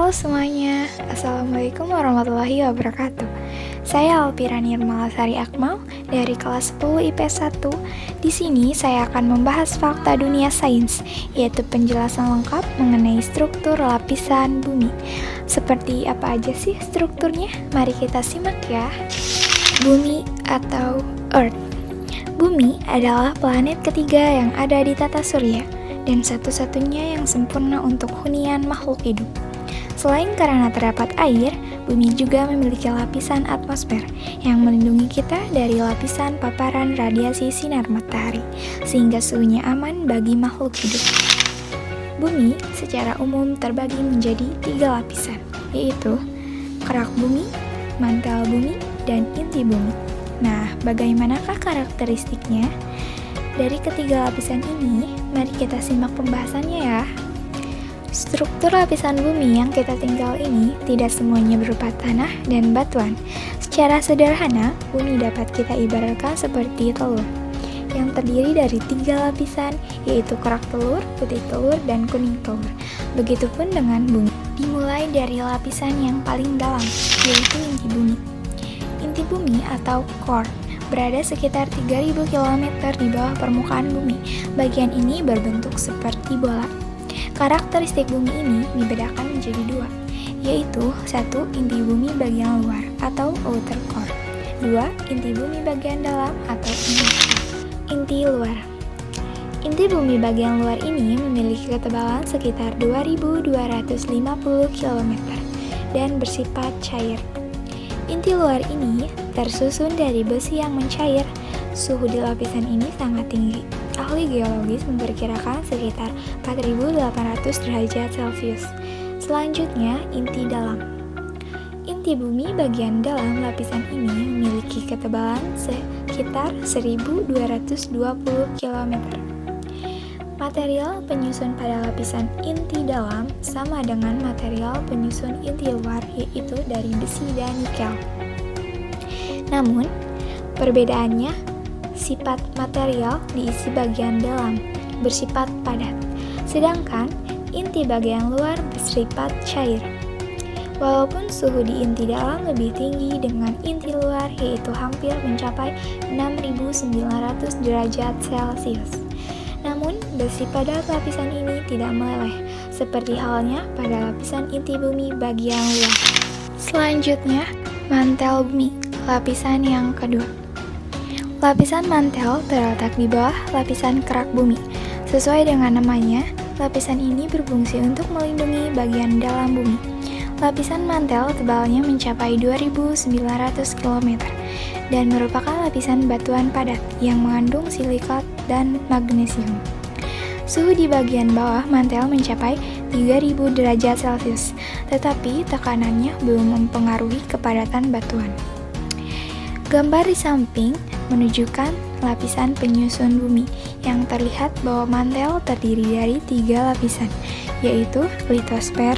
Halo semuanya, Assalamualaikum warahmatullahi wabarakatuh. Saya Alpira Nirmalasari Akmal dari kelas 10 IPS 1. Di sini saya akan membahas fakta dunia sains, yaitu penjelasan lengkap mengenai struktur lapisan bumi. Seperti apa aja sih strukturnya? Mari kita simak ya. Bumi atau Earth. Bumi adalah planet ketiga yang ada di tata surya dan satu-satunya yang sempurna untuk hunian makhluk hidup. Selain karena terdapat air, bumi juga memiliki lapisan atmosfer yang melindungi kita dari lapisan paparan radiasi sinar matahari, sehingga suhunya aman bagi makhluk hidup. Bumi secara umum terbagi menjadi 3 lapisan, yaitu kerak bumi, mantel bumi, dan inti bumi. Nah, bagaimanakah karakteristiknya? Dari ketiga lapisan ini, mari kita simak pembahasannya ya. Struktur lapisan bumi yang kita tinggal ini tidak semuanya berupa tanah dan batuan. Secara sederhana, bumi dapat kita ibaratkan seperti telur yang terdiri dari 3 lapisan, yaitu kerak telur, putih telur, dan kuning telur. Begitupun dengan bumi. Dimulai dari lapisan yang paling dalam, yaitu inti bumi. Inti bumi atau core berada sekitar 3000 km di bawah permukaan bumi. Bagian ini berbentuk seperti bola. Karakteristik bumi ini dibedakan menjadi 2, yaitu 1. Inti bumi bagian luar atau outer core, 2. Inti bumi bagian dalam atau inti luar. Inti bumi bagian luar ini memiliki ketebalan sekitar 2250 km dan bersifat cair. Inti luar ini tersusun dari besi yang mencair. Suhu di lapisan ini sangat tinggi. Ahli geologis memperkirakan sekitar 4800 derajat Celcius. Selanjutnya, inti dalam. Inti bumi bagian dalam lapisan ini memiliki ketebalan sekitar 1220 km. Material penyusun pada lapisan inti dalam sama dengan material penyusun inti luar, yaitu dari besi dan nikel. Namun, perbedaannya, sifat material di isi bagian dalam bersifat padat, sedangkan inti bagian luar bersifat cair. Walaupun suhu di inti dalam lebih tinggi dengan inti luar, yaitu hampir mencapai 6900 derajat Celcius. Namun, besi pada lapisan ini tidak meleleh, seperti halnya pada lapisan inti bumi bagian luar. Selanjutnya, mantel bumi, lapisan yang kedua. Lapisan mantel terletak di bawah lapisan kerak bumi. Sesuai dengan namanya, lapisan ini berfungsi untuk melindungi bagian dalam bumi. Lapisan mantel tebalnya mencapai 2900 km dan merupakan lapisan batuan padat yang mengandung silikat dan magnesium. Suhu di bagian bawah mantel mencapai 3000 derajat Celcius, tetapi tekanannya belum mempengaruhi kepadatan batuan. Gambar di samping menunjukkan lapisan penyusun bumi yang terlihat bahwa mantel terdiri dari 3 lapisan, yaitu litosfer,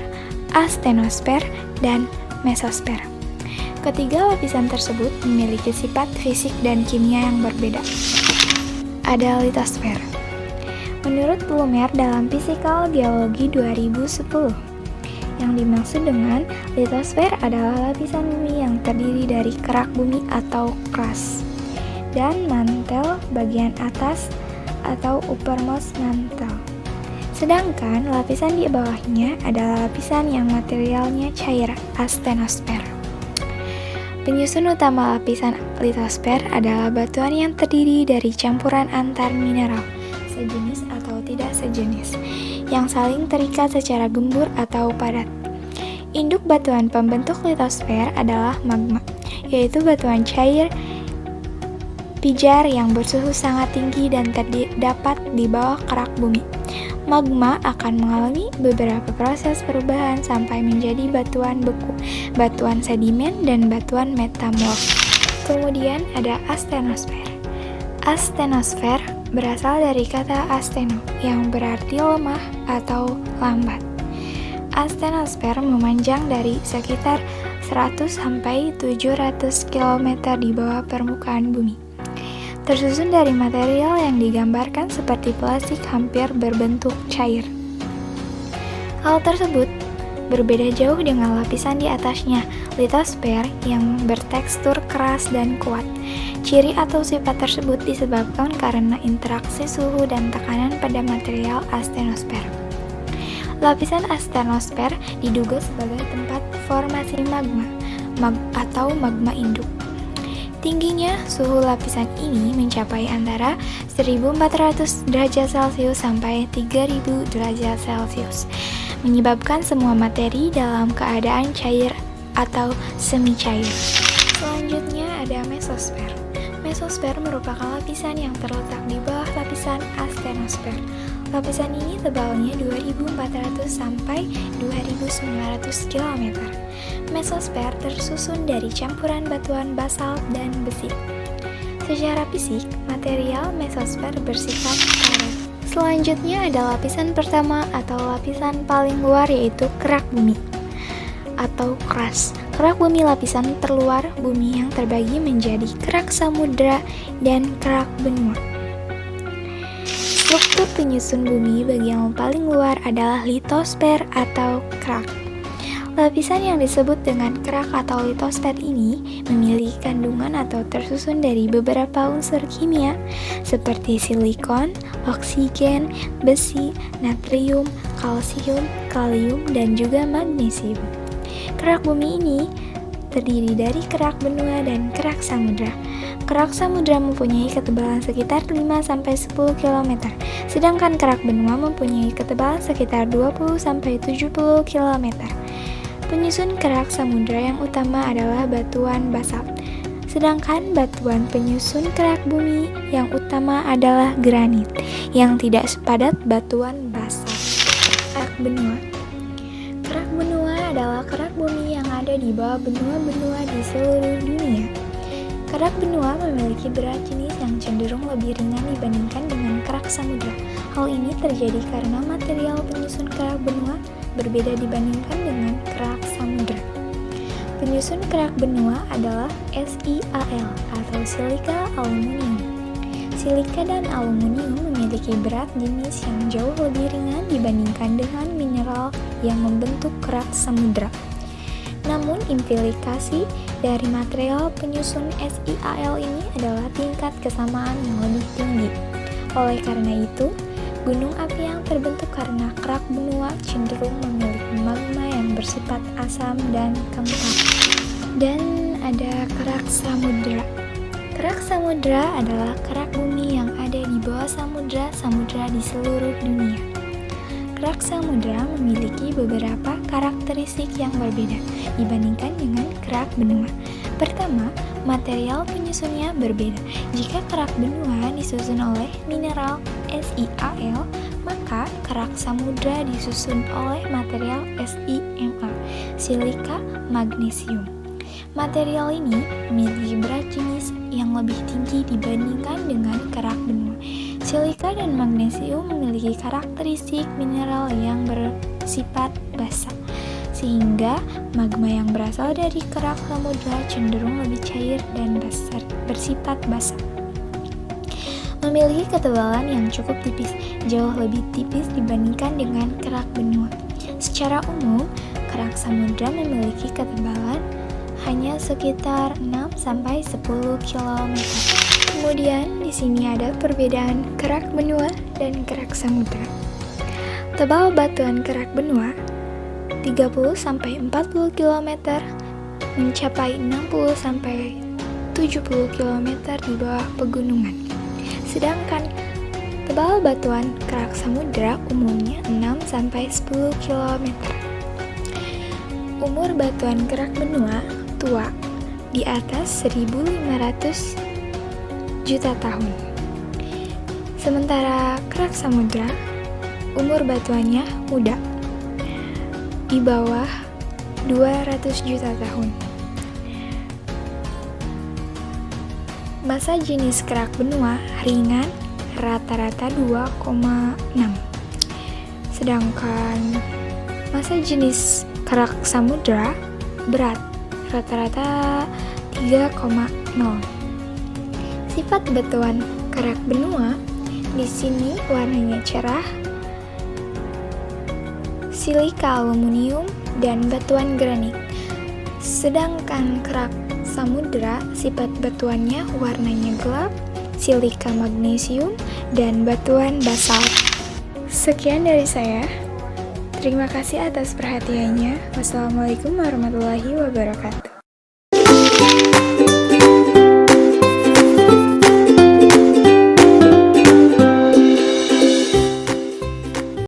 astenosfer, dan mesosfer. Ketiga lapisan tersebut memiliki sifat fisik dan kimia yang berbeda. Ada litosfer. Menurut Plumer dalam Physical Geology 2010, yang dimaksud dengan litosfer adalah lapisan bumi yang terdiri dari kerak bumi atau crust dan mantel bagian atas atau uppermost mantle. Sedangkan lapisan di bawahnya adalah lapisan yang materialnya cair, astenosfer. Penyusun utama lapisan litosfer adalah batuan yang terdiri dari campuran antar mineral, sejenis atau tidak sejenis, yang saling terikat secara gembur atau padat. Induk batuan pembentuk litosfer adalah magma, yaitu batuan cair pijar yang bersuhu sangat tinggi dan terdapat di bawah kerak bumi. Magma akan mengalami beberapa proses perubahan sampai menjadi batuan beku, batuan sedimen, dan batuan metamorf. Kemudian ada astenosfer. Astenosfer berasal dari kata asteno yang berarti lemah atau lambat. Astenosfer memanjang dari sekitar 100 sampai 700 km di bawah permukaan bumi. Tersusun dari material yang digambarkan seperti plastik hampir berbentuk cair. Hal tersebut berbeda jauh dengan lapisan di atasnya, litosfer, yang bertekstur keras dan kuat. Ciri atau sifat tersebut disebabkan karena interaksi suhu dan tekanan pada material astenosfer. Lapisan astenosfer diduga sebagai tempat formasi magma atau magma induk. Tingginya suhu lapisan ini mencapai antara 1400 derajat Celcius sampai 3000 derajat Celcius, menyebabkan semua materi dalam keadaan cair atau semi cair. Selanjutnya ada mesosfer. Mesosfer merupakan lapisan yang terletak di bawah lapisan astenosfer. Lapisan ini tebalnya 2400 sampai 2900 km. Mesosfer tersusun dari campuran batuan basalt dan besi. Secara fisik, material mesosfer bersifat karet. Selanjutnya ada lapisan pertama atau lapisan paling luar, yaitu kerak bumi atau crust. Kerak bumi lapisan terluar bumi yang terbagi menjadi kerak samudra dan kerak benua. Struktur penyusun bumi bagian paling luar adalah litosfer atau kerak. Lapisan yang disebut dengan kerak atau litosfer ini memiliki kandungan atau tersusun dari beberapa unsur kimia seperti silikon, oksigen, besi, natrium, kalsium, kalium, dan juga magnesium. Kerak bumi ini terdiri dari kerak benua dan kerak samudra. Kerak samudra mempunyai ketebalan sekitar 5-10 km, sedangkan kerak benua mempunyai ketebalan sekitar 20-70 km. Penyusun kerak samudra yang utama adalah batuan basalt, sedangkan batuan penyusun kerak bumi yang utama adalah granit, yang tidak sepadat batuan basalt. Kerak benua. Kerak benua adalah kerak bumi yang ada di bawah benua-benua di seluruh dunia. Kerak benua memiliki berat jenis yang cenderung lebih ringan dibandingkan dengan kerak samudra. Hal ini terjadi karena material penyusun kerak benua berbeda dibandingkan dengan kerak samudra. Penyusun kerak benua adalah SiAl atau silika aluminium. Silika dan aluminium memiliki berat jenis yang jauh lebih ringan dibandingkan dengan mineral yang membentuk kerak samudra. Namun, implikasi dari material penyusun SiAl ini adalah tingkat kesamaan yang lebih tinggi. Oleh karena itu, gunung api yang terbentuk karena kerak benua cenderung memiliki magma yang bersifat asam dan kental. Dan ada kerak samudra. Kerak samudra adalah kerak bumi yang ada di bawah samudra di seluruh dunia. Kerak samudra memiliki beberapa karakteristik yang berbeda dibandingkan dengan kerak benua. Pertama, material penyusunnya berbeda. Jika kerak benua disusun oleh mineral SiAl, maka kerak samudra disusun oleh material SiMa, silika magnesium. Material ini memiliki berat jenis yang lebih tinggi dibandingkan dengan kerak benua. Silika dan magnesium memiliki karakteristik mineral yang bersifat basa, sehingga magma yang berasal dari kerak samudra cenderung lebih cair dan bersifat basa. Memiliki ketebalan yang cukup tipis, jauh lebih tipis dibandingkan dengan kerak benua. Secara umum, kerak samudra memiliki ketebalan hanya sekitar 6-10 km. Kemudian di sini ada perbedaan kerak benua dan kerak samudra. Tebal batuan kerak benua 30-40 km, mencapai 60-70 km di bawah pegunungan. Sedangkan tebal batuan kerak samudra umumnya 6-10 km. Umur batuan kerak benua tua di atas 1500 juta tahun. Sementara kerak samudra umur batuannya muda, di bawah 200 juta tahun. Massa jenis kerak benua ringan rata-rata 2,6. Sedangkan massa jenis kerak samudra berat rata-rata 3,0. Sifat batuan kerak benua di sini warnanya cerah, silika aluminium dan batuan granit. Sedangkan kerak samudra, sifat batuannya warnanya gelap, silika magnesium, dan batuan basalt. Sekian dari saya. Terima kasih atas perhatiannya. Wassalamualaikum warahmatullahi wabarakatuh.